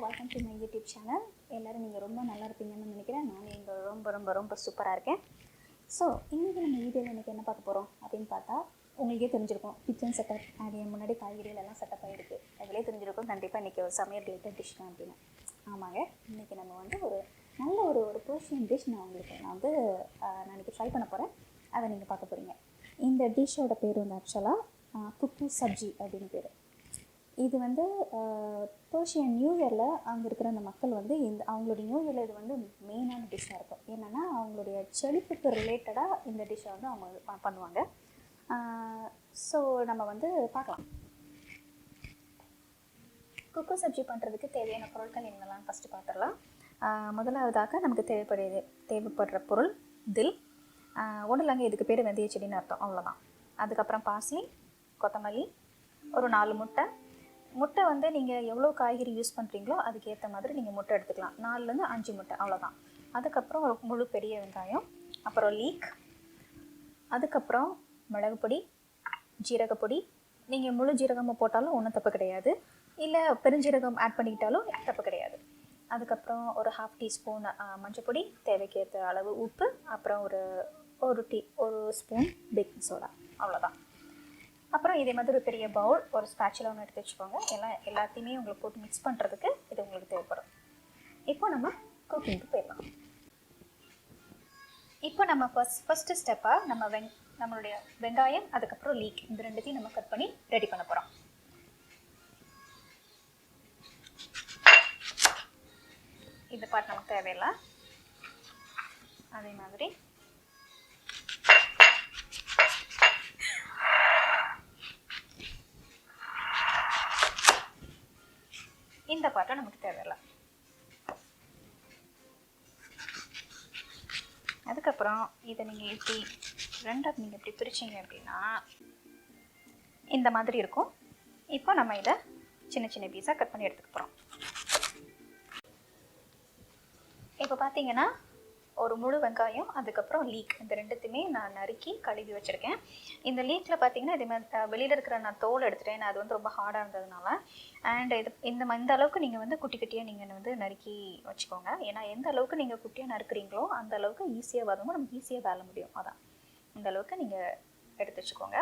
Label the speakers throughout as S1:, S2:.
S1: Welcome to my YouTube channel. எல்லோரும் நீங்கள் ரொம்ப நல்லா இருப்பீங்கன்னு நினைக்கிறேன். நான் இங்கே ரொம்ப சூப்பராக இருக்கேன். ஸோ இன்றைக்கி நம்ம வீடியோவில் எனக்கு என்ன பார்க்க போகிறோம் அப்படின்னு பார்த்தா உங்களுக்கே தெரிஞ்சிருக்கும். கிச்சன் செட்டப் அது முன்னாடி காய்கறிகள் எல்லாம் செட்டப் ஆகிருக்கு. அதிலே தெரிஞ்சிருக்கும் கண்டிப்பாக இன்றைக்கி ஒரு சமையல் ரிலேட்டட் டிஷ் தான் அப்படின்னு. ஆமாங்க, இன்றைக்கி நம்ம வந்து ஒரு நல்ல ஒரு பர்ஷியன் டிஷ் நான் இன்றைக்கி ட்ரை பண்ண போகிறேன். அதை நீங்கள் பார்க்க போகிறீங்க. இந்த டிஷ்ஷோட பேர் வந்து ஆக்சுவலாக குக்கு சப்ஜி அப்படின்னு பேர். இது வந்து பர்ஷியன் நியூ இயரில் அங்கே இருக்கிற அந்த மக்கள் வந்து அவங்களுடைய நியூ இயரில் இது வந்து மெயினான டிஷ்ஷாக இருக்கும். என்னென்னா அவங்களுடைய செழிப்புக்கு ரிலேட்டடாக இந்த டிஷ்ஷை வந்து அவங்க பண்ணுவாங்க. ஸோ நம்ம வந்து பார்க்கலாம். குக்கு சப்ஜி பண்ணுறதுக்கு தேவையான பொருட்கள் என்னெல்லாம் ஃபஸ்ட்டு பார்த்துடலாம். முதலாவதாக நமக்கு தேவைப்படுற பொருள் தில். ஒன்றுலாங்க, இதுக்கு பேர் வெந்தய செடின்னு அர்த்தம், அவ்வளோதான். அதுக்கப்புறம் பாசி, கொத்தமல்லி, ஒரு 4 முட்டை வந்து நீங்கள் எவ்வளோ காய்கறி யூஸ் பண்ணுறீங்களோ அதுக்கேற்ற மாதிரி நீங்கள் முட்டை எடுத்துக்கலாம். 4லேருந்து 5 முட்டை, அவ்வளோதான். அதுக்கப்புறம் ஒரு முழு பெரிய வெங்காயம், அப்புறம் லீக், அதுக்கப்புறம் மிளகுப்பொடி, ஜீரகப்பொடி. நீங்கள் முழு ஜீரகமாக போட்டாலும் ஒன்றும் தப்பு கிடையாது, இல்லை பெருஞ்சீரகம் ஆட் பண்ணிக்கிட்டாலும் தப்பு கிடையாது. அதுக்கப்புறம் ஒரு 1/2 டீஸ்பூன் மஞ்சள், தேவைக்கேற்ற அளவு உப்பு, அப்புறம் ஒரு ஸ்பூன் பேக்கிங் சோடா, அவ்வளோதான். அப்புறம் இதே மாதிரி ஒரு பெரிய பவுல், ஒரு ஸ்பேச்சுலா ஒன்று எடுத்து வச்சுக்கோங்க. எல்லாத்தையுமே உங்களுக்கு போட்டு மிக்ஸ் பண்ணுறதுக்கு இது உங்களுக்கு தேவைப்படும். இப்போ நம்ம குக்கிங்க்கு போயிடலாம். இப்போ நம்ம ஃபஸ்ட்டு ஸ்டெப்பாக நம்மளுடைய வெங்காயம், அதுக்கப்புறம் லீக், இந்த ரெண்டுத்தையும் நம்ம கட் பண்ணி ரெடி பண்ண போகிறோம். இந்த பார்ட் நமக்கு தேவையில்லை. அதே மாதிரி இந்த பாட்டம் நமக்கு தேவையில்லை. அதுக்கப்புறம் இதை நீங்கள் இப்படி பிரிச்சிங்க அப்படின்னா இந்த மாதிரி இருக்கும். இப்போ நம்ம இதை சின்ன சின்ன பீஸாக கட் பண்ணி எடுத்துக்க போகிறோம். இப்போ பார்த்தீங்கன்னா ஒரு முழு வெங்காயம், அதுக்கப்புறம் லீக், இந்த ரெண்டுத்தையுமே நான் நறுக்கி கழுவி வச்சுருக்கேன். இந்த லீக்கில் பார்த்தீங்கன்னா இதே மாதிரி வெளியில் இருக்கிற நான் தோல் எடுத்துட்டேன். அது வந்து ரொம்ப ஹார்டாக இருந்ததுனால. அண்ட் இந்த அளவுக்கு நீங்கள் வந்து குட்டியாக நீங்கள் வந்து நறுக்கி வச்சுக்கோங்க. ஏன்னா எந்த அளவுக்கு நீங்கள் குட்டியாக நறுக்குறீங்களோ அந்த அளவுக்கு ஈஸியாக வருமோ, நமக்கு ஈஸியாக வேலை முடியும். அதான் இந்த அளவுக்கு நீங்கள் எடுத்து வச்சுக்கோங்க.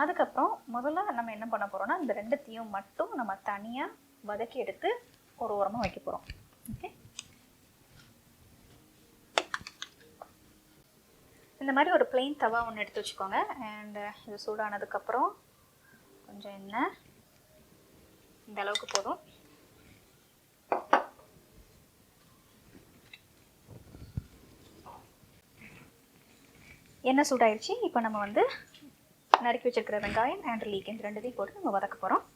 S1: அதுக்கப்புறம் முதல்ல நம்ம என்ன பண்ண போகிறோம்னா, இந்த ரெண்டுத்தையும் மட்டும் நம்ம தனியாக வதக்கி எடுத்து ஒரு ஓரமாக வைக்க போகிறோம். ஓகே, இந்த மாதிரி ஒரு பிளெயின் தவா ஒன்று எடுத்து வச்சுக்கோங்க. அண்ட் இது சூடானதுக்கப்புறம் கொஞ்சம் எண்ணெய், இந்த அளவுக்கு போதும். எண்ணெய் சூடாயிடுச்சு. இப்போ நம்ம வந்து நறுக்கி வச்சிருக்கிற வெங்காயம் அண்ட் லீக், இந்த ரெண்டுத்தையும் போட்டு நம்ம வதக்க போகிறோம்.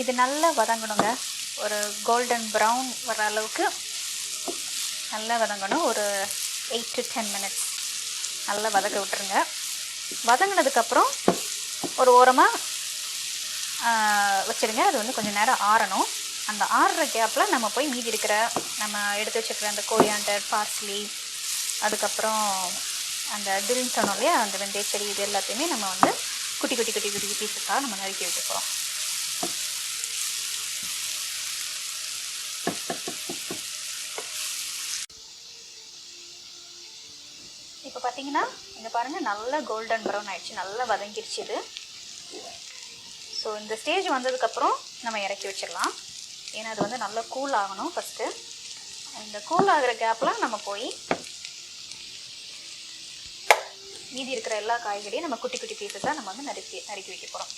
S1: இது நல்லா வதங்கணுங்க. ஒரு கோல்டன் ப்ரௌன் வர அளவுக்கு நல்லா வதங்கணும். ஒரு 8 to 10 minutes நல்லா வதக்க விட்டுருங்க. வதங்கினதுக்கப்புறம் ஒரு ஓரமாக வச்சுருங்க. அது வந்து கொஞ்சம் நேரம் ஆறணும். அந்த ஆறுற கேப்பில் நம்ம போய் மீதி இருக்கிற நம்ம எடுத்து வச்சுருக்கிற அந்த கோரியாண்டர், பார்ஸ்லி, அதுக்கப்புறம் அந்த தில்னு சொன்னோம் இல்லையா, அந்த வெந்தய செடி, இது எல்லாத்தையுமே நம்ம வந்து குட்டி பீஸஸாக நம்ம நறுக்கி வைக்க போகிறோம். இப்போ பார்த்தீங்கன்னா இங்கே பாருங்கள், நல்லா கோல்டன் ப்ரௌன் ஆகிடுச்சு, நல்லா வதங்கிடுச்சு இது. ஸோ இந்த ஸ்டேஜ் வந்ததுக்கப்புறம் நம்ம இறக்கி வச்சிடலாம். ஏன்னா அது வந்து நல்லா கூல் ஆகணும் ஃபஸ்ட்டு. இந்த கூல் ஆகிற கேப்பில் நம்ம போய் மீதி இருக்கிற எல்லா காய்கறியும் நம்ம குட்டி பீஸஸாக நம்ம வந்து நறுக்கி வைக்க போகிறோம்.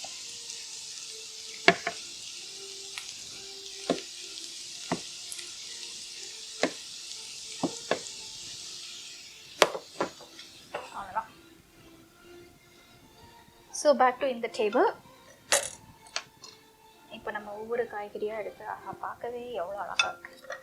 S1: அவ்வளோதான். ஸோ பேக் டு இந்த டேபிள். இப்போ நம்ம ஒவ்வொரு காய்கறியாக எடுத்து பார்க்கவே எவ்வளோ அழகாக இருக்குது.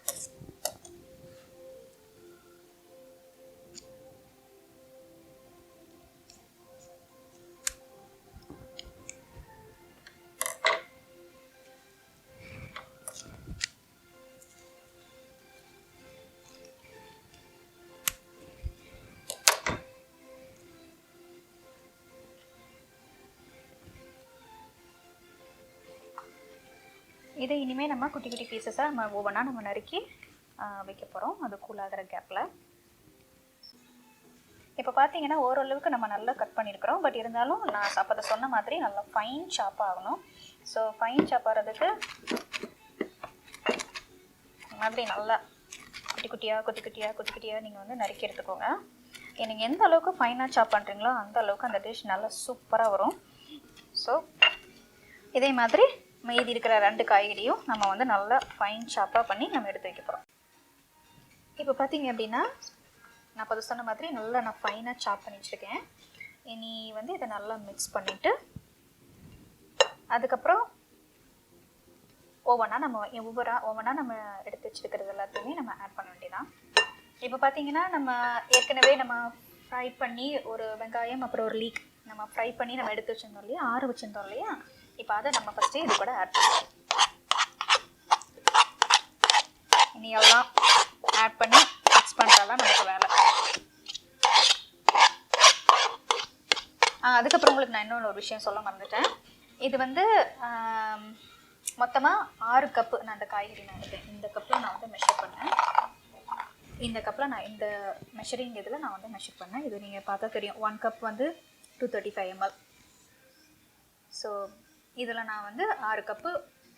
S1: இதை இனிமேல் நம்ம குட்டி குட்டி பீசஸாக நம்ம ஒவ்வொன்றா நம்ம நறுக்கி வைக்க போகிறோம், அது கூலாகிற கேப்பில். இப்போ பார்த்தீங்கன்னா ஓரளவுக்கு நம்ம நல்லா கட் பண்ணியிருக்கிறோம். பட் இருந்தாலும் நான் அப்போ சொன்ன மாதிரி நல்லா ஃபைன் சாப் ஆகணும். ஸோ ஃபைன் சாப் ஆகிறதுக்கு மாதிரி நல்லா குட்டி குட்டியாக நீங்கள் வந்து நறுக்கி எடுத்துக்கோங்க. நீங்கள் எந்த அளவுக்கு ஃபைனாக சாப் பண்ணுறீங்களோ அந்த அளவுக்கு அந்த டிஷ் நல்லா சூப்பராக வரும். ஸோ இதே மாதிரி மீதி இருக்கிற 2 காய்கறியும் நம்ம வந்து நல்லா ஃபைன் சாப்பாக பண்ணி நம்ம எடுத்து வைக்க போகிறோம். இப்போ பார்த்தீங்க அப்படின்னா நான் இப்போ சொன்ன மாதிரி நல்லா நான் ஃபைனாக சாப் பண்ணி வச்சுருக்கேன். இனி வந்து இதை நல்லா மிக்ஸ் பண்ணிவிட்டு அதுக்கப்புறம் ஒவ்வொன்றா நம்ம எடுத்து வச்சுருக்கிறது எல்லாத்தையுமே நம்ம ஆட் பண்ண வேண்டியதான். இப்போ பார்த்தீங்கன்னா நம்ம ஏற்கனவே நம்ம ஃப்ரை பண்ணி ஒரு வெங்காயம் அப்புறம் ஒரு லீக் நம்ம ஃப்ரை பண்ணி நம்ம எடுத்து வச்சுருந்தோம் இல்லையா, ஆற வச்சுருந்தோம் இல்லையா. இப்போ அதை நம்ம ஃபஸ்ட்டு இது கூட ஆட் பண்ணுவோம். இனி எல்லாம் ஆட் பண்ணி மிக்ஸ் பண்ணுறதான் நமக்கு வேலை. அதுக்கப்புறம் உங்களுக்கு நான் இன்னொன்று ஒரு விஷயம் சொல்ல மறந்துட்டேன். இது வந்து மொத்தமாக 6 கப்பு நான் அந்த காய்கறி நான் எடுத்தேன். இந்த கப்பில் நான் வந்து மெஷர் பண்ணேன். இந்த கப்பில் நான் இந்த மெஷரிங் இதில் நான் வந்து மெஷர் பண்ணேன். இது நீங்கள் பார்த்தா தெரியும். 1 கப் வந்து 235 ml. ஸோ இதில் நான் வந்து 6 கப்பு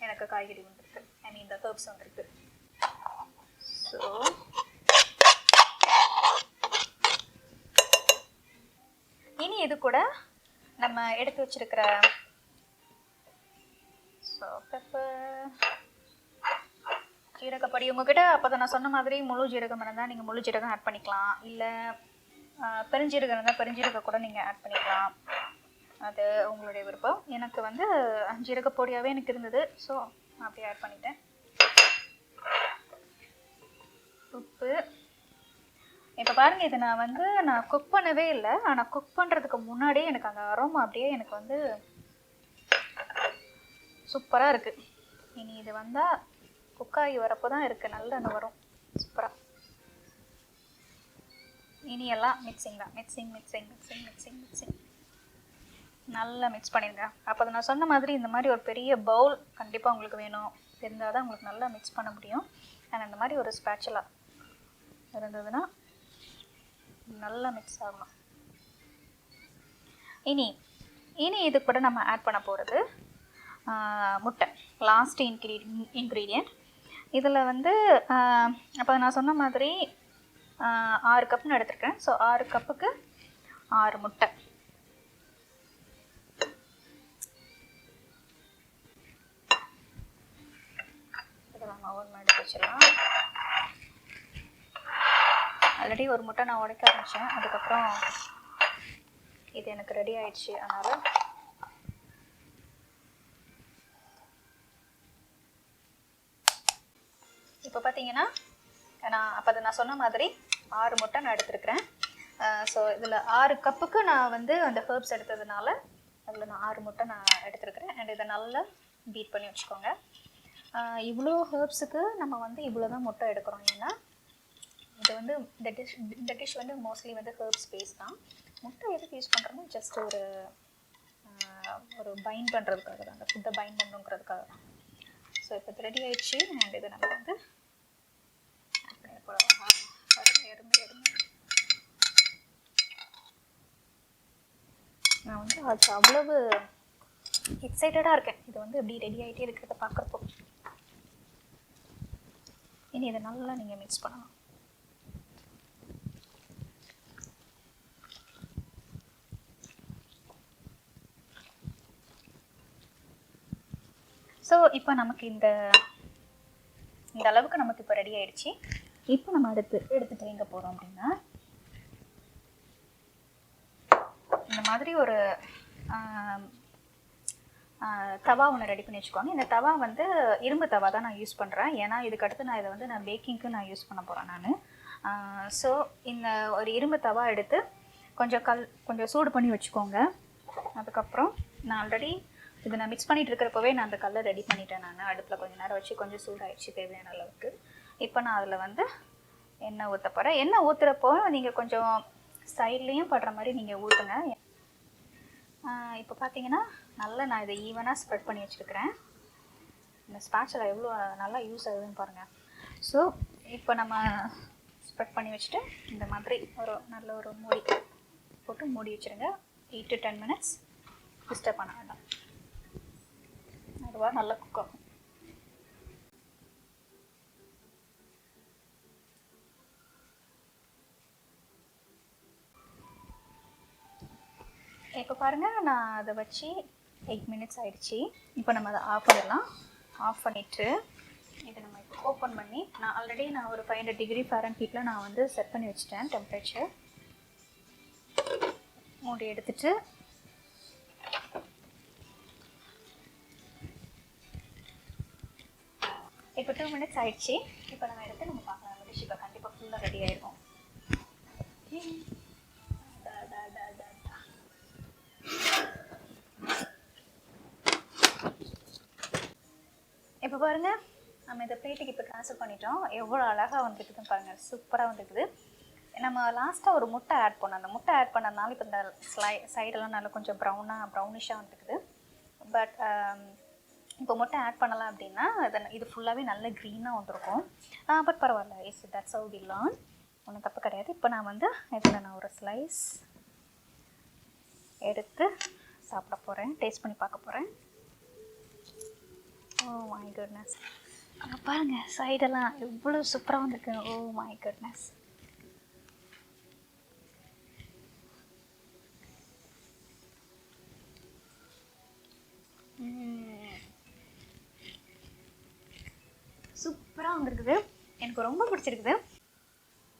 S1: எனக்கு காய்கறி வந்துருக்கு, இந்த ஹெர்ப்ஸ் வந்துருக்கு. ஸோ இனி இது கூட நம்ம எடுத்து வச்சிருக்கிற பெப்பர், ஜீரகப்பொடி. உங்ககிட்ட அப்போ தான் நான் சொன்ன மாதிரி முழு ஜீரகம் இருந்தால் நீங்கள் முழு ஜீரகம் ஆட் பண்ணிக்கலாம், இல்லை பெருஞ்சீரகம் இருந்தால் பெருஞ்சீரகம் கூட நீங்கள் ஆட் பண்ணிக்கலாம். அது உங்களுடைய விருப்பம். எனக்கு வந்து ஜீரகப்பொடியாகவே எனக்கு இருந்தது, ஸோ நான் அப்படியே ஆட் பண்ணிட்டேன். உப்பு. இப்போ பாருங்கள், இது நான் குக் பண்ணவே இல்லை. ஆனால் குக் பண்ணுறதுக்கு முன்னாடியே எனக்கு அந்த அரோமா அப்படியே எனக்கு வந்து சூப்பராக இருக்குது. இனி இது வந்தால் குக்காகி வரப்போ தான் இருக்குது, நல்லா அந்த வரும் சூப்பராக. இனி எல்லாம் மிக்சிங் தான், மிக்சிங் நல்லா மிக்ஸ் பண்ணிடுங்க. அப்போ நான் சொன்ன மாதிரி இந்த மாதிரி ஒரு பெரிய பவுல் கண்டிப்பாக உங்களுக்கு வேணும். இருந்தால் தான் உங்களுக்கு நல்லா மிக்ஸ் பண்ண முடியும். அண்ட் அந்த மாதிரி ஒரு ஸ்பேச்சுலா இருந்ததுன்னா நல்லா மிக்ஸ் ஆகணும். இனி இது கூட நம்ம ஆட் பண்ண போகிறது முட்டை, லாஸ்ட் இன்க்ரீடியன்ட். இதில் வந்து அப்போ நான் சொன்ன மாதிரி 6 கப்புன்னு எடுத்துருக்கேன். ஸோ 6 கப்புக்கு 6 முட்டை. இதெல்லாம் ஓவன் எடுத்து வச்சிடலாம். ஆல்ரெடி ஒரு முட்டை நான் உடைக்க ஆரம்பித்தேன், அதுக்கப்புறம் இது எனக்கு ரெடி ஆயிடுச்சு. அதனால் இப்போ பார்த்தீங்கன்னா நான் சொன்ன மாதிரி 6 முட்டை நான் எடுத்துருக்கிறேன். ஸோ இதில் 6 கப்புக்கு நான் வந்து அந்த ஹெர்ப்ஸ் எடுத்ததுனால அதில் நான் 6 முட்டை நான் எடுத்துருக்கிறேன். அண்ட் இதை நல்லா பீட் பண்ணி வச்சுக்கோங்க. இவ்வளோ ஹெர்ப்ஸுக்கு நம்ம வந்து இவ்வளோ தான் முட்டை எடுக்கிறோம். ஏன்னா இது வந்து இந்த டிஷ் வந்து மோஸ்ட்லி வந்து ஹெர்ப்ஸ் பேஸ் தான். முட்டை எதுக்கு யூஸ் பண்ணுறோம்னா ஜஸ்ட் ஒரு பைண்ட் பண்ணுறதுக்காக தான், அந்த ஃபுட்டை பைண்ட் பண்ணுங்கிறதுக்காக தான். ஸோ இப்போ இது ரெடி ஆயிடுச்சு. அண்ட் இது நம்ம வந்து நான் வந்து அது அவ்வளவு எக்ஸைட்டடாக இருக்கேன். இது வந்து எப்படி ரெடி ஆகிட்டே இருக்கிறத பார்க்குறப்போ. இனி இதை நல்லா நீங்கள் மிக்ஸ் பண்ணலாம். ஸோ இப்போ நமக்கு இந்த அளவுக்கு நமக்கு இப்போ ரெடி ஆயிடுச்சு. இப்போ நம்ம எடுத்துட்டு எங்கே போகிறோம் அப்படின்னா, இந்த மாதிரி ஒரு தவா ஒன்று ரெடி பண்ணி வச்சுக்கோங்க. இந்த தவா வந்து இரும்பு தவா தான் நான் யூஸ் பண்ணுறேன். ஏன்னா இதுக்கடுத்து நான் இதை வந்து நான் பேக்கிங்க்கு நான் யூஸ் பண்ண போகிறேன் நான். ஸோ இந்த ஒரு இரும்பு தவா எடுத்து கொஞ்சம் சூடு பண்ணி வச்சுக்கோங்க. அதுக்கப்புறம் நான் ஆல்ரெடி இதை நான் மிக்ஸ் பண்ணிகிட்டு இருக்கிறப்பவே நான் அந்த கல்லை ரெடி பண்ணிட்டேன். நான் அடுப்பில் கொஞ்சம் நேரம் வச்சு கொஞ்சம் சூடாகிடுச்சு தேவையான அளவுக்கு. இப்போ நான் அதில் வந்து எண்ணெய் ஊற்ற போகிறேன். எண்ணெய் ஊற்றுறப்போ நீங்கள் கொஞ்சம் சைட்லேயும் படுற மாதிரி நீங்கள் ஊற்றுங்க. இப்போ பார்த்தீங்கன்னா நல்லா நான் இதை ஈவனாக ஸ்ப்ரெட் பண்ணி வச்சுருக்கிறேன். இந்த ஸ்பேச்சுலா எவ்வளோ நல்லா யூஸ் ஆகுதுன்னு பாருங்கள். ஸோ இப்போ நம்ம ஸ்ப்ரெட் பண்ணி வச்சுட்டு இந்த மாதிரி நல்ல ஒரு மூடி போட்டு மூடி வச்சுருங்க. 8 to 10 minutes டிஸ்டர்ப் பண்ண வேண்டாம். அதுவாக நல்லா குக் ஆகும். இப்போ பாருங்கள், நான் அதை வச்சு 8 minutes ஆகிடுச்சி. இப்போ நம்ம அதை ஆஃப் பண்ணிடலாம். ஆஃப் பண்ணிவிட்டு இதை நம்ம இப்போ ஓப்பன் பண்ணி நான் ஆல்ரெடி ஒரு 500 degree Fahrenheit நான் வந்து செட் பண்ணி வச்சுட்டேன் டெம்பரேச்சர். மூடி எடுத்துட்டு இப்போ 2 minutes ஆகிடுச்சி. இப்போ நம்ம எடுத்து நம்ம பார்க்கலாம். நம்ம டிஷ் இப்போ கண்டிப்பாக ஃபுல்லாக ரெடி ஆகிடும். இப்போ பாருங்கள், நம்ம இந்த பிளேட்டுக்கு இப்போ ட்ரான்ஸ்ஃபர் பண்ணிட்டோம். எவ்வளோ அழகாக வந்துருக்குதுன்னு பாருங்கள், சூப்பராக வந்துருக்குது. நம்ம லாஸ்ட்டாக ஒரு முட்டை ஆட் பண்ணோம். அந்த முட்டை ஆட் பண்ணதுனால இப்போ இந்த சைடெல்லாம் நல்லா கொஞ்சம் ப்ரௌனிஷாக வந்துருக்குது. பட் இப்போ முட்டை ஆட் பண்ணலாம் அப்படின்னா இது ஃபுல்லாகவே நல்ல க்ரீனாக வந்துருக்கும். பட் பரவாயில்ல, is that's how we learn. ஒன்றும் தப்பு கிடையாது. இப்போ நான் வந்து இதில் நான் ஒரு ஸ்லைஸ் எடுத்து சாப்பிட போகிறேன், டேஸ்ட் பண்ணி பார்க்க போகிறேன். ஓ மை குட்னஸ், பாருங்கள் சைடெல்லாம் எவ்வளோ சூப்பராக வந்துருக்கு. Oh my goodness. சூப்பராக வந்துருக்குது. எனக்கு ரொம்ப பிடிச்சிருக்குது.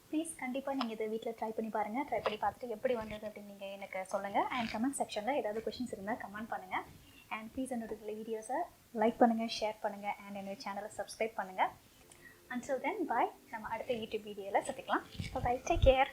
S1: ப்ளீஸ் கண்டிப்பாக நீங்கள் இதை வீட்டில் ட்ரை பண்ணி பாருங்கள். ட்ரை பண்ணி பார்த்துட்டு எப்படி வந்தது அப்படின்னு நீங்கள் எனக்கு சொல்லுங்கள். அண்ட் கமெண்ட் செக்ஷனில் ஏதாவது கொஷின்ஸ் இருந்தால் கமெண்ட் பண்ணுங்கள். அண்ட் ப்ளீஸ் என்னோட வீடியோஸை லைக் பண்ணுங்கள், ஷேர் பண்ணுங்கள், அண்ட் என்னோட சேனலை சப்ஸ்கிரைப் பண்ணுங்கள். Until then, bye. நம்ம அடுத்த யூடியூப் வீடியோவில் சந்திக்கலாம். Bye, take care.